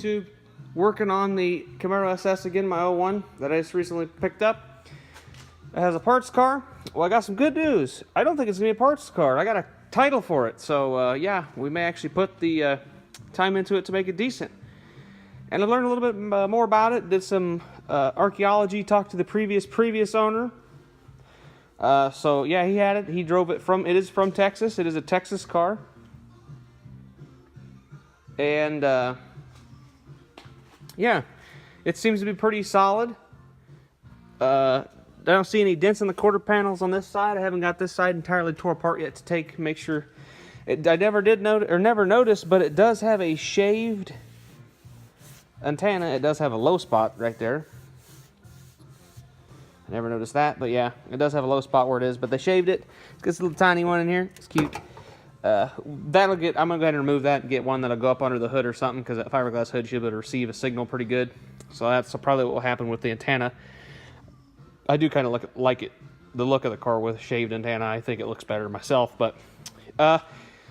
YouTube. Working on the Camaro SS again, my 01 that I just recently picked up. It has a parts car. Well, I got some good news. I don't think it's gonna be a parts car. I got a title for it, so yeah, we may actually put the time into it to make it decent. And I learned a little bit more about it. Did some archaeology. Talked to the previous owner. So yeah, he had it. He drove it from. It is from Texas. It is a Texas car. And yeah, it seems to be pretty solid. I don't see any dents in the quarter panels on this side. I haven't got this side entirely tore apart yet to make sure. I never did notice, or never noticed, but it does have a shaved antenna. It does have a low spot right there. I never noticed that, but yeah, it does have a low spot where it is, but they shaved it. It's got this little tiny one in here. It's cute. I'm gonna go ahead and remove that and get one that'll go up under the hood or something, because that fiberglass hood should be able to receive a signal pretty good. So that's probably what will happen with the antenna. I do kind of like it, the look of the car with a shaved antenna. I think it looks better myself, but I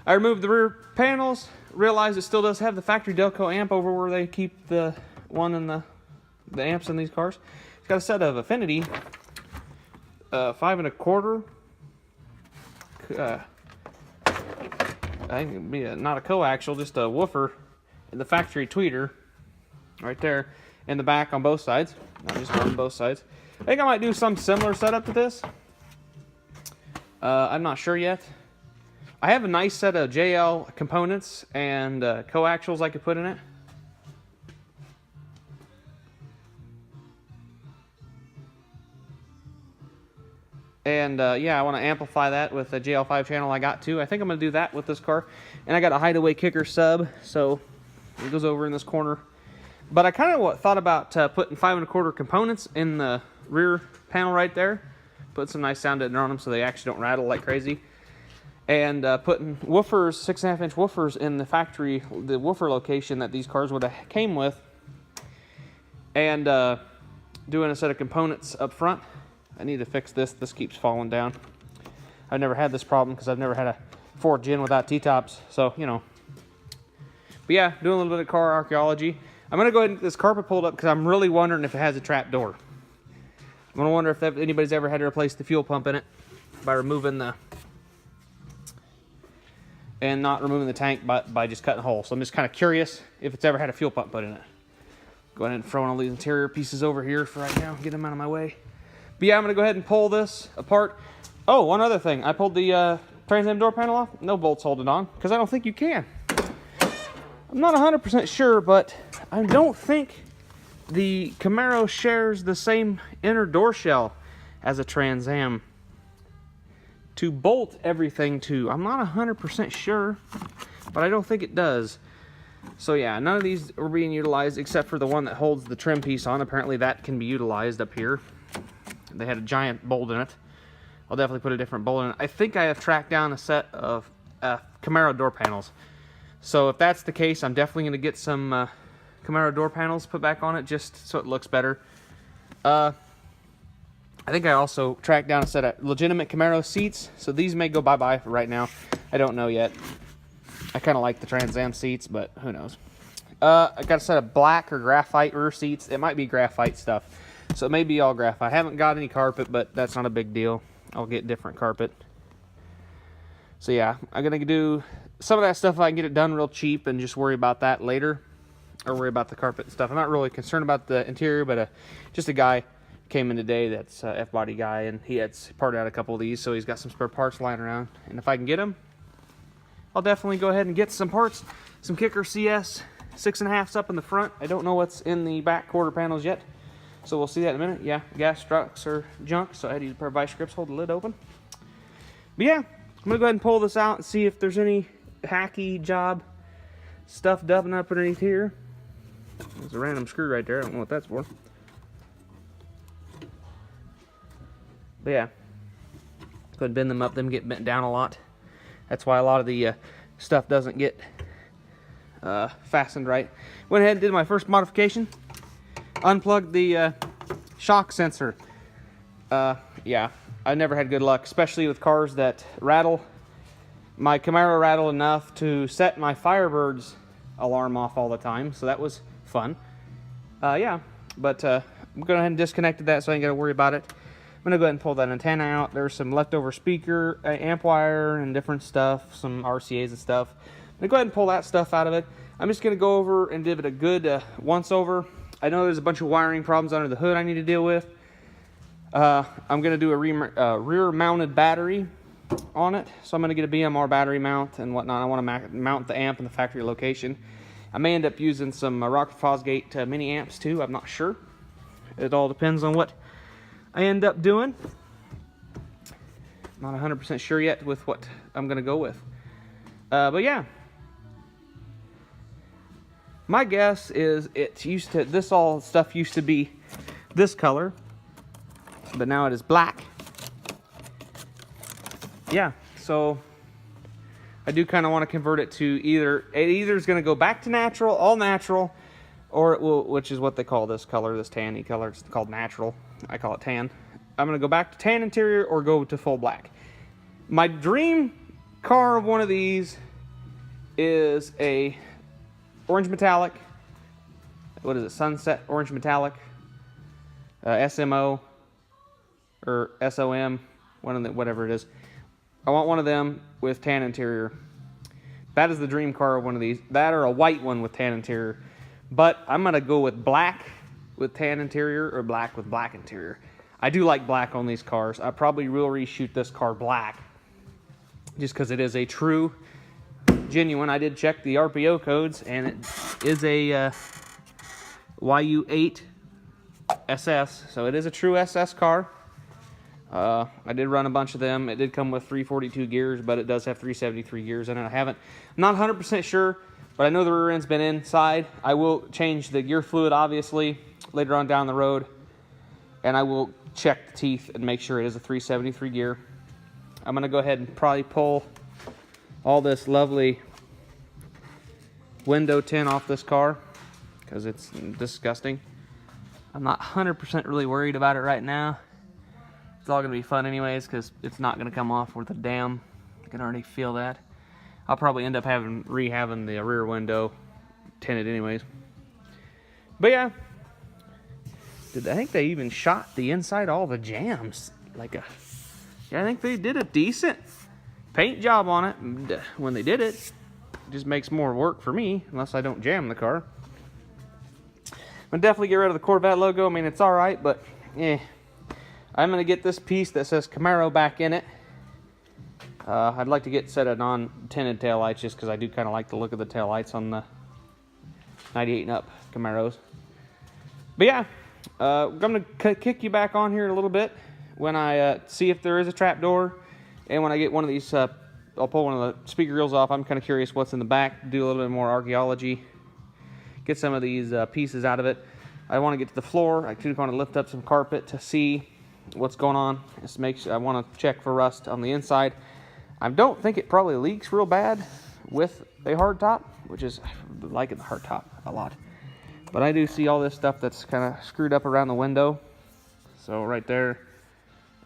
removed the rear panels, realized it still does have the factory Delco amp over where they keep the one in the amps in these cars. It's got a set of Affinity 5 1/4. I think it'd be not a coaxial, just a woofer, and the factory tweeter right there in the back on both sides. Not just on both sides. I think I might do some similar setup to this. I'm not sure yet. I have a nice set of JL components and coaxials I could put in it. And yeah, I want to amplify that with a JL5 channel I got too. I think I'm going to do that with this car. And I got a hideaway kicker sub, so it goes over in this corner. But I kind of thought about putting 5 1/4 components in the rear panel right there. Put some nice sound on them so they actually don't rattle like crazy. And putting woofers, 6.5-inch woofers in the factory, the woofer location that these cars would have came with. And doing a set of components up front. I need to fix this. This keeps falling down. I've never had this problem because I've never had a Ford Gen without T-tops. So, you know. But yeah, doing a little bit of car archaeology. I'm going to go ahead and get this carpet pulled up because I'm really wondering if it has a trap door. I'm going to wonder if anybody's ever had to replace the fuel pump in it by removing the... and not removing the tank by just cutting a hole. So I'm just kind of curious if it's ever had a fuel pump put in it. Go ahead and throw in all these interior pieces over here for right now. Get them out of my way. But yeah, I'm going to go ahead and pull this apart. Oh, one other thing. I pulled the Trans Am door panel off. No bolts holding on, because I don't think you can. I'm not 100% sure, but I don't think the Camaro shares the same inner door shell as a Trans Am to bolt everything to. I'm not 100% sure, but I don't think it does. So yeah, none of these are being utilized except for the one that holds the trim piece on. Apparently that can be utilized up here. They had a giant bolt in it. I'll definitely put a different bolt in it. I think I have tracked down a set of Camaro door panels. So if that's the case, I'm definitely going to get some Camaro door panels put back on it just so it looks better. I think I also tracked down a set of legitimate Camaro seats. So these may go bye-bye for right now. I don't know yet. I kind of like the Trans Am seats, but who knows. I got a set of black or graphite rear seats. It might be graphite stuff. So it may be all graphite. I haven't got any carpet, but that's not a big deal. I'll get different carpet. So yeah, I'm going to do some of that stuff if I can get it done real cheap and just worry about that later. Or worry about the carpet and stuff. I'm not really concerned about the interior, but just a guy came in today that's a F-body guy, and he had parted out a couple of these, so he's got some spare parts lying around. And if I can get them, I'll definitely go ahead and get some parts. Some Kicker CS 6.5s up in the front. I don't know what's in the back quarter panels yet. So we'll see that in a minute. Yeah, gas struts are junk, so I had to use a pair of vice grips, hold the lid open. But yeah, I'm gonna go ahead and pull this out and see if there's any hacky job stuff dubbing up underneath here. There's a random screw right there. I don't know what that's for. But yeah, go ahead and bend them up. Them get bent down a lot. That's why a lot of the stuff doesn't get fastened right. Went ahead and did my first modification. Unplugged the shock sensor. Yeah, I never had good luck, especially with cars that rattle. My Camaro rattled enough to set my Firebird's alarm off all the time, so that was fun. Yeah, but I'm going to go ahead and disconnected that so I ain't got to worry about it. I'm going to go ahead and pull that antenna out. There's some leftover speaker, amp wire, and different stuff, some RCAs and stuff. I'm going to go ahead and pull that stuff out of it. I'm just going to go over and give it a good once over. I know there's a bunch of wiring problems under the hood I need to deal with. I'm going to do a rear mounted battery on it. So I'm going to get a BMR battery mount and whatnot. I want to mount the amp in the factory location. I may end up using some Rockford Fosgate mini amps too. I'm not sure. It all depends on what I end up doing. Not 100% sure yet with what I'm going to go with. But yeah. My guess is this all stuff used to be this color, but now it is black. Yeah, so I do kind of want to convert it to either is going to go back to natural, all natural, or it will, which is what they call this color, this tanny color. It's called natural. I call it tan. I'm going to go back to tan interior or go to full black. My dream car of one of these is a orange metallic. What is it? Sunset orange metallic. SMO or SOM, one of the, whatever it is. I want one of them with tan interior. That is the dream car of one of these. That or a white one with tan interior. But I'm going to go with black with tan interior or black with black interior. I do like black on these cars. I probably will reshoot this car black just because it is a true, genuine. I did check the RPO codes and it is a YU8 SS. So it is a true SS car. I did run a bunch of them. It did come with 342 gears, but it does have 373 gears in it. I'm not 100% sure, but I know the rear end's been inside. I will change the gear fluid, obviously, later on down the road. And I will check the teeth and make sure it is a 373 gear. I'm going to go ahead and probably pull all this lovely window tint off this car because it's disgusting. I'm not 100% really worried about it right now. It's all going to be fun anyways because it's not going to come off with a dam. I can already feel that. I'll probably end up rehabbing the rear window tinted anyways. But yeah. I think they even shot the inside all the jams. Yeah, I think they did a decent paint job on it when they did it. It just makes more work for me unless I don't jam the car. I'm going to definitely get rid of the Corvette logo. I mean, it's alright, but eh. I'm going to get this piece that says Camaro back in it. I'd like to get set of non-tinted taillights just because I do kind of like the look of the taillights on the 98 and up Camaros. But yeah, I'm going to kick you back on here in a little bit when I see if there is a trap door. And when I get one of these, I'll pull one of the speaker grills off. I'm kind of curious what's in the back, do a little bit more archaeology, get some of these pieces out of it. I want to get to the floor. I do want to lift up some carpet to see what's going on. Just make sure, I want to check for rust on the inside. I don't think it probably leaks real bad with a hard top, which is, I like the hard top a lot. But I do see all this stuff that's kind of screwed up around the window. So right there.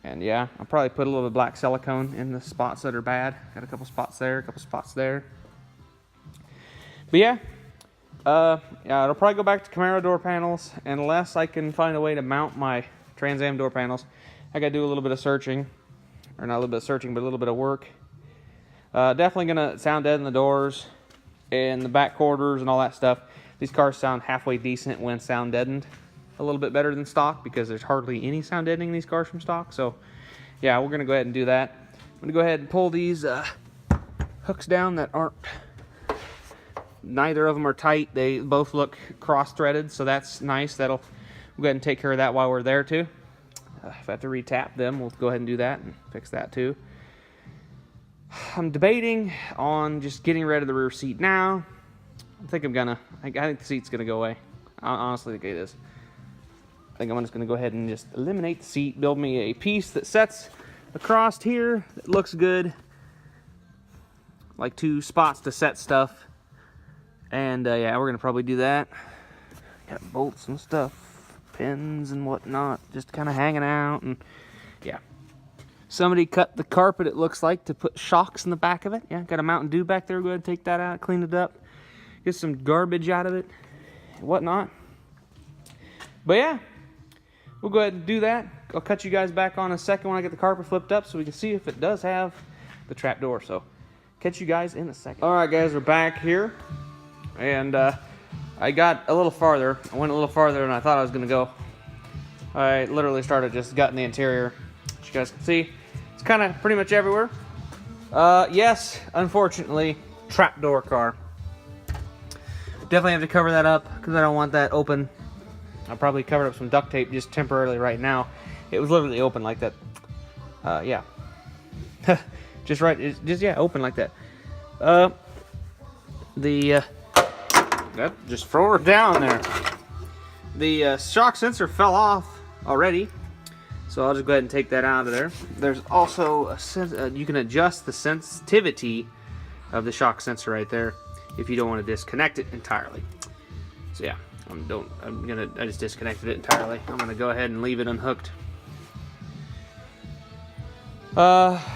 And yeah, I'll probably put a little bit of black silicone in the spots that are bad. Got a couple spots there, a couple spots there. But yeah, it'll probably go back to Camaro door panels unless I can find a way to mount my Trans Am door panels. I gotta do a little bit of searching, or not a little bit of searching, but a little bit of work. Definitely gonna sound deaden the doors and the back quarters and all that stuff. These cars sound halfway decent when sound deadened. A little bit better than stock because there's hardly any sound deadening in these cars from stock. So yeah, we're gonna go ahead and do that. I'm gonna go ahead and pull these hooks down that aren't, neither of them are tight. They both look cross-threaded, so that's nice. We'll go ahead and take care of that while we're there too. If I have to retap them, we'll go ahead and do that and fix that too. I'm debating on just getting rid of the rear seat now. I think the seat's gonna go away. I honestly think it is. I think I'm just gonna go ahead and just eliminate the seat, build me a piece that sets across here that looks good. Like 2 spots to set stuff. And yeah, we're gonna probably do that. Got bolts and stuff, pins and whatnot, just kind of hanging out. And yeah, somebody cut the carpet, it looks like, to put shocks in the back of it. Yeah, got a Mountain Dew back there. Go ahead and take that out, clean it up, get some garbage out of it, whatnot. But yeah, we'll go ahead and do that. I'll cut you guys back on a second when I get the carpet flipped up so we can see if it does have the trap door. So catch you guys in a second. All right, guys, we're back here. And I got a little farther. I went a little farther than I thought I was going to go. I literally started just gutting the interior. As you guys can see, it's kind of pretty much everywhere. Yes, unfortunately, trapdoor car. Definitely have to cover that up because I don't want that open. I'll probably cover it up some duct tape just temporarily right now. It was literally open like that. Yeah. Just right, yeah, open like that. That just throw her down there. The shock sensor fell off already, so I'll just go ahead and take that out of there. There's also you can adjust the sensitivity of the shock sensor right there if you don't want to disconnect it entirely. So yeah, I just disconnected it entirely. I'm gonna go ahead and leave it unhooked.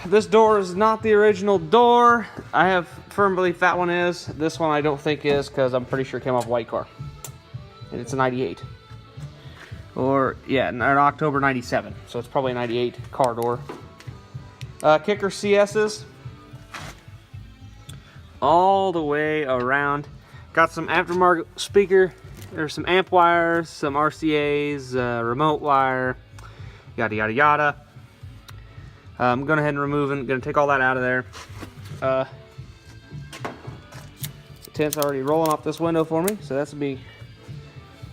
This door is not the original door. I have firm belief that one is. This one I don't think is, because I'm pretty sure it came off a white car. And it's a 98. Or, yeah, an October 97. So it's probably a 98 car door. Kicker CS's. All the way around. Got some aftermarket speaker. There's some amp wires, some RCAs, remote wire, yada yada yada. I'm going ahead and going to take all that out of there. The tint's already rolling off this window for me, so that's be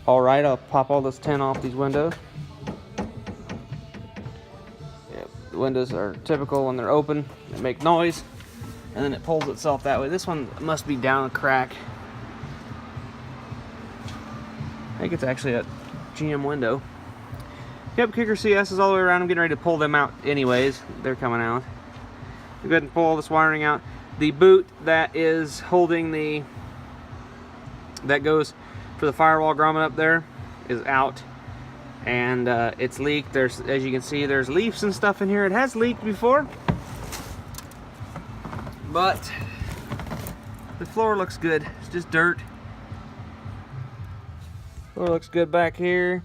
all right. I'll pop all this tint off these windows. Yeah, the windows are typical when they're open. They make noise, and then it pulls itself that way. This one must be down a crack. I think it's actually a GM window. Yep, kicker CS is all the way around. I'm getting ready to pull them out anyways. They're coming out. Go ahead and pull all this wiring out. The boot that is holding that goes for the firewall grommet up there is out. And it's leaked. As you can see, there's leaves and stuff in here. It has leaked before. But the floor looks good. It's just dirt. Floor looks good back here.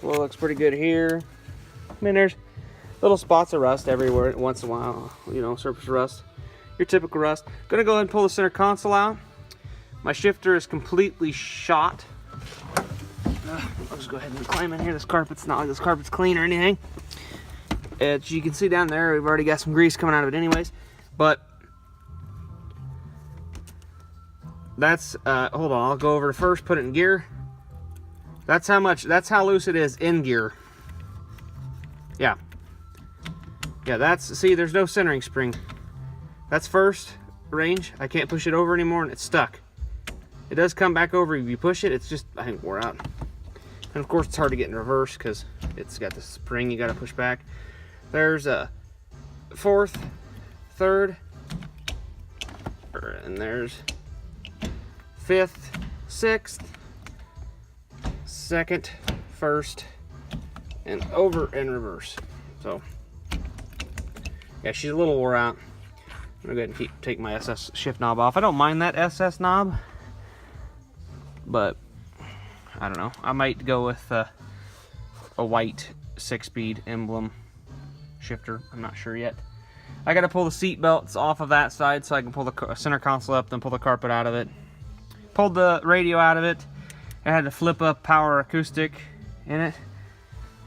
Floor looks pretty good here. I mean, there's little spots of rust everywhere once in a while, you know, surface rust. Your typical rust. Gonna go ahead and pull the center console out. My shifter is completely shot. I'll just go ahead and climb in here. This carpet's not like this carpet's clean or anything. As you can see down there, we've already got some grease coming out of it anyways. But that's, hold on, I'll go over to first, put it in gear. That's how loose it is in gear. Yeah. Yeah, see, there's no centering spring. That's first range. I can't push it over anymore and it's stuck. It does come back over if you push it. It's just, I think, wore out. And of course, it's hard to get in reverse because it's got this spring you got to push back. There's a fourth, third, and there's fifth, sixth, second, first, and over and reverse. So yeah, she's a little wore out. I'm gonna go ahead and take my SS shift knob off. I don't mind that SS knob, but I don't know. I might go with a white 6-speed emblem shifter. I'm not sure yet. I gotta pull the seat belts off of that side so I can pull the center console up, then pull the carpet out of it. Pulled the radio out of it. I had to flip up power acoustic in it.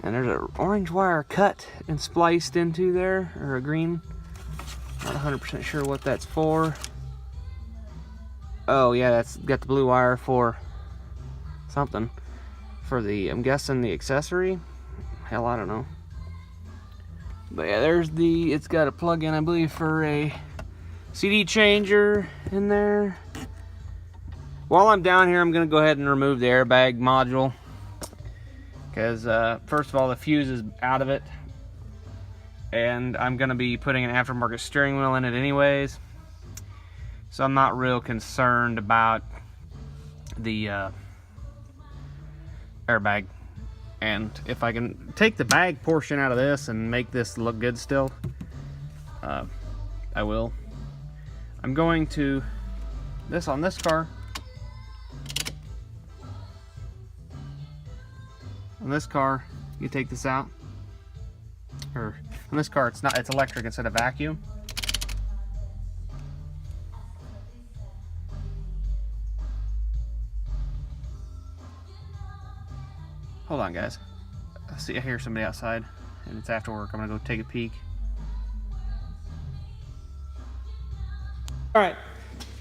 And there's an orange wire cut and spliced into there, or a green. Not 100% sure what that's for. Oh yeah, that's got the blue wire for something. For the, I'm guessing the accessory? Hell, I don't know. But yeah, there's it's got a plug-in, I believe, for a CD changer in there. While I'm down here, I'm going to go ahead and remove the airbag module. Because, first of all, the fuse is out of it. And I'm going to be putting an aftermarket steering wheel in it anyways. So I'm not real concerned about the airbag. And if I can take the bag portion out of this and make this look good still, I will. I'm going to, on this car, On this car, you take this out. Or on this car, it's electric instead of vacuum. Hold on, guys. I hear somebody outside, and it's after work. I'm gonna go take a peek. All right,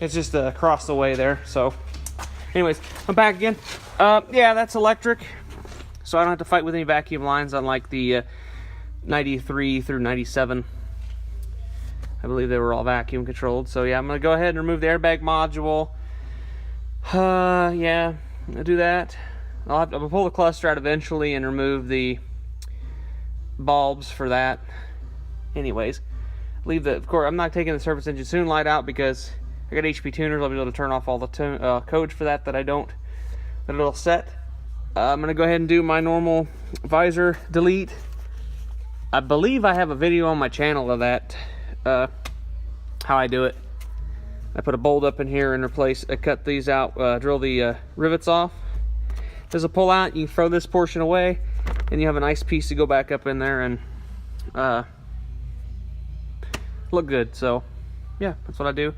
it's just across the way there. So, anyways, I'm back again. Yeah, that's electric, so I don't have to fight with any vacuum lines, unlike the 93 through 97. I believe they were all vacuum controlled. So yeah, I'm gonna go ahead and remove the airbag module. Yeah, I'll do that. I'll pull the cluster out eventually and remove the bulbs for that. Anyways, leave of course, I'm not taking the surface engine tune light out because I got HP tuners. I'll be able to turn off all the codes for that I don't, that it'll set. I'm gonna go ahead and do my normal visor delete. I believe I have a video on my channel of that, how I do it. I put a bolt up in here and cut these out, drill the rivets off. There's a pull out, you can throw this portion away, and you have a nice piece to go back up in there and look good. So yeah, that's what I do.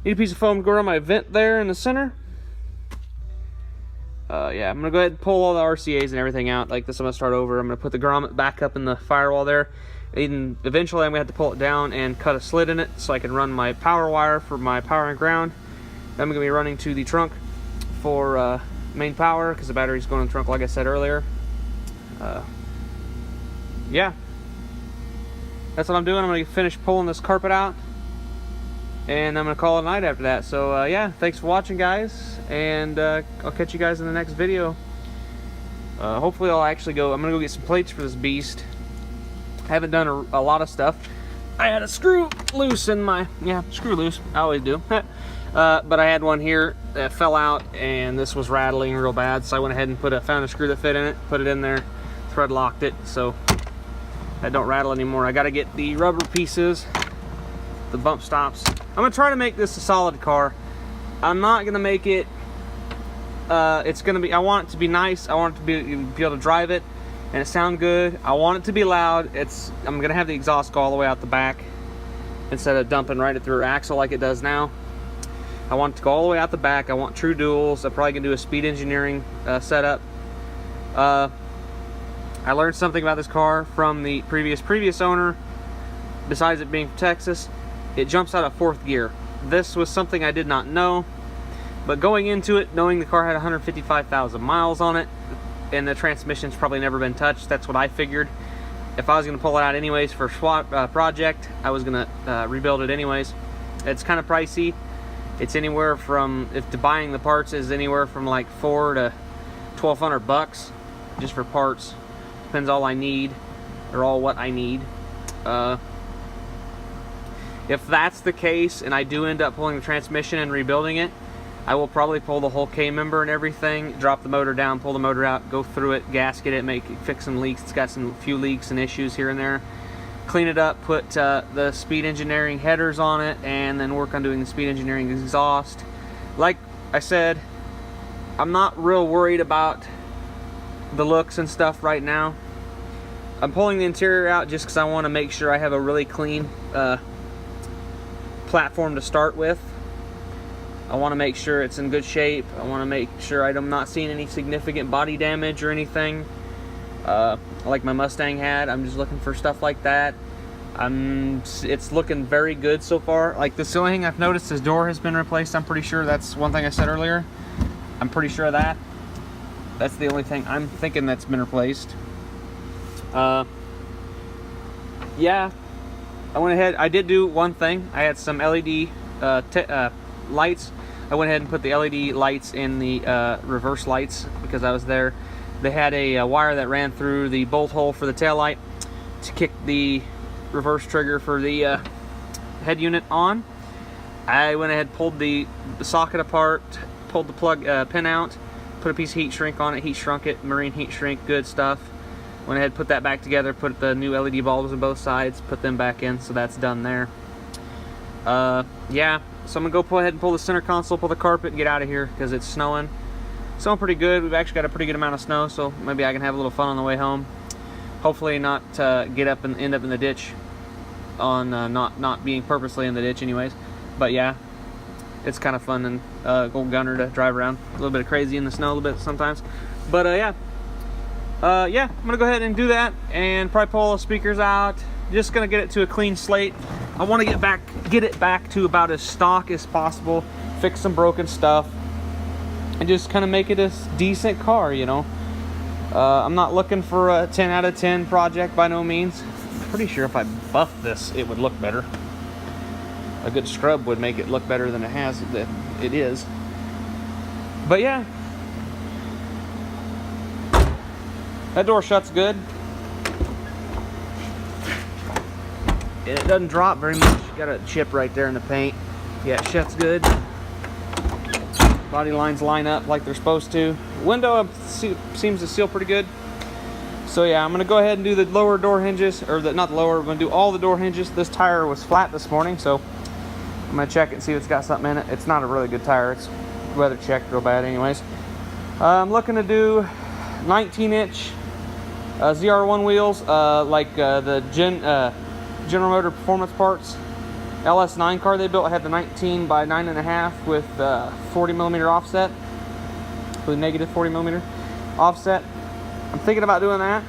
Need a piece of foam to go around my vent there in the center. Yeah, I'm gonna go ahead and pull all the RCAs and everything out like this. I'm gonna start over. I'm gonna put the grommet back up in the firewall there, and eventually I'm gonna have to pull it down and cut a slit in it so I can run my power wire for my power and ground. I'm gonna be running to the trunk for main power because the battery's going in the trunk like I said earlier. Yeah, that's what I'm doing. I'm gonna finish pulling this carpet out, and I'm gonna call it a night after that. So yeah, thanks for watching, guys, and I'll catch you guys in the next video. Hopefully I'm gonna go get some plates for this beast. I haven't done a lot of stuff. I had a screw loose in my, screw loose, I always do. But I had one here that fell out, and this was rattling real bad, so I went ahead and found a screw that fit in it, put it in there, thread locked it, so that don't rattle anymore. I gotta get the rubber pieces, the bump stops. I'm gonna try to make this a solid car. I'm not gonna make it, I want it to be nice. I want it to be able to drive it and it sound good. I want it to be loud. I'm gonna have the exhaust go all the way out the back instead of dumping right at the rear axle like it does now. I want it to go all the way out the back. I want true duals. I'm probably gonna do a speed engineering setup. I learned something about this car from the previous owner. Besides it being from Texas, it jumps out of fourth gear. This was something I did not know, but going into it, knowing the car had 155,000 miles on it, and the transmission's probably never been touched, that's what I figured. If I was gonna pull it out anyways for a swap project, I was gonna rebuild it anyways. It's kind of pricey. It's anywhere from, if buying the parts is anywhere from like $400 to $1,200 just for parts. Depends all I need, or all what I need. If that's the case and I do end up pulling the transmission and rebuilding it, I will probably pull the whole K-member and everything, drop the motor down, pull the motor out, go through it, gasket it, fix some leaks. It's got some few leaks and issues here and there. Clean it up, put the speed engineering headers on it, and then work on doing the speed engineering exhaust. Like I said, I'm not real worried about the looks and stuff right now. I'm pulling the interior out just because I want to make sure I have a really clean platform to start with. I want to make sure it's in good shape. I want to make sure I'm not seeing any significant body damage or anything like my Mustang had. I'm just looking for stuff like that. It's looking very good so far. Like the only thing I've noticed, this door has been replaced. I'm pretty sure that's one thing I said earlier. I'm pretty sure of that. That's the only thing I'm thinking that's been replaced. Yeah, I went ahead. I did do one thing. I had some LED lights. I went ahead and put the LED lights in the reverse lights because I was there. They had a wire that ran through the bolt hole for the taillight to kick the reverse trigger for the head unit on. I went ahead, pulled the socket apart, pulled the plug pin out, put a piece of heat shrink on it, heat shrunk it, marine heat shrink, good stuff. Went ahead, put that back together, put the new LED bulbs on both sides, put them back in, so that's done there. Yeah, so I'm gonna go ahead and pull the center console, pull the carpet, and get out of here because it's snowing. Snowing pretty good. We've actually got a pretty good amount of snow, so maybe I can have a little fun on the way home. Hopefully not get up and end up in the ditch on not being purposely in the ditch anyways. But yeah, it's kind of fun and old gunner to drive around. A little bit of crazy in the snow a little bit sometimes. But yeah, I'm gonna go ahead and do that and probably pull the speakers out. Just gonna get it to a clean slate. I want to get it back to about as stock as possible, fix some broken stuff, and just kind of make it a decent car, you know. I'm not looking for a 10 out of 10 project by no means. I'm pretty sure if I buffed this, it would look better. A good scrub would make it look better than it is. But yeah, that door shuts good. And it doesn't drop very much. Got a chip right there in the paint. Yeah, it shuts good. Body lines line up like they're supposed to. Window seems to seal pretty good. So yeah, I'm gonna go ahead and do the lower door hinges, or not the lower, I'm gonna do all the door hinges. This tire was flat this morning, so I'm gonna check it and see if it's got something in it. It's not a really good tire. It's weather checked real bad anyways. I'm looking to do 19-inch ZR1 wheels, like the General Motor Performance Parts LS9 car they built. I had the 19 by 9.5 with 40 millimeter offset, with negative 40 millimeter offset. I'm thinking about doing that,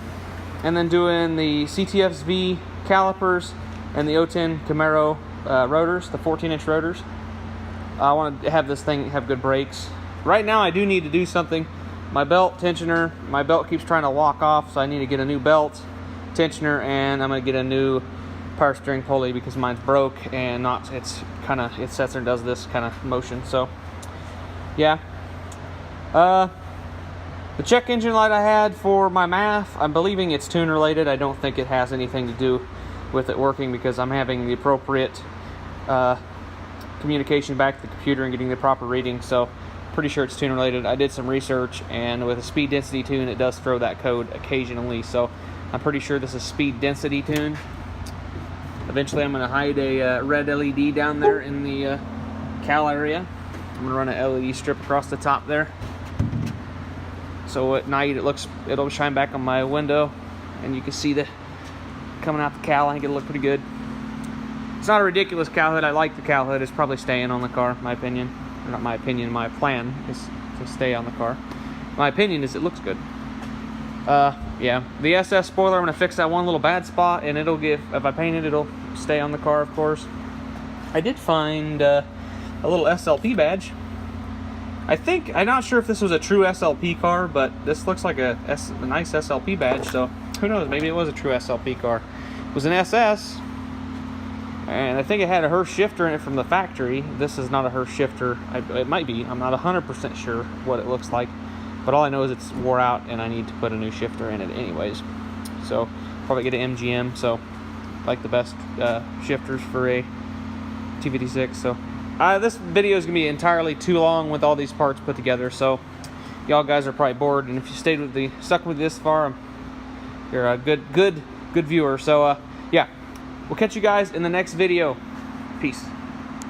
and then doing the CTFV calipers and the 010 Camaro rotors, the 14-inch rotors. I want to have this thing have good brakes. Right now I do need to do something. My belt tensioner, my belt keeps trying to walk off, so I need to get a new belt tensioner, and I'm going to get a new power steering pulley because mine's broke and it sets there and does this kind of motion. So yeah, the check engine light I had for my math, I'm believing it's tune related. I don't think it has anything to do with it working because I'm having the appropriate communication back to the computer and getting the proper reading. So pretty sure it's tune related. I did some research, and with a speed density tune, it does throw that code occasionally. So I'm pretty sure this is speed density tune. Eventually I'm going to hide a red LED down there in the cal area. I'm going to run an LED strip across the top there. So at night it'll shine back on my window, and you can see the coming out the cal. I think it'll look pretty good. It's not a ridiculous cowl hood. I like the cowl hood. It's probably staying on the car, my opinion. Or not my opinion, my plan is to stay on the car. My opinion is it looks good. Yeah, the SS spoiler, I'm going to fix that one little bad spot, and if I paint it, it'll stay on the car, of course. I did find a little SLP badge. I'm not sure if this was a true SLP car, but this looks like a nice SLP badge, so who knows, maybe it was a true SLP car. It was an SS, and I think it had a Hurst shifter in it from the factory. This is not a Hurst shifter. It might be. I'm not 100% sure what it looks like. But all I know is it's wore out, and I need to put a new shifter in it anyways. So probably get an MGM. So like the best shifters for a T56. So this video is gonna be entirely too long with all these parts put together. So y'all guys are probably bored, and if you stuck with this far, you're a good viewer. So yeah, we'll catch you guys in the next video. Peace.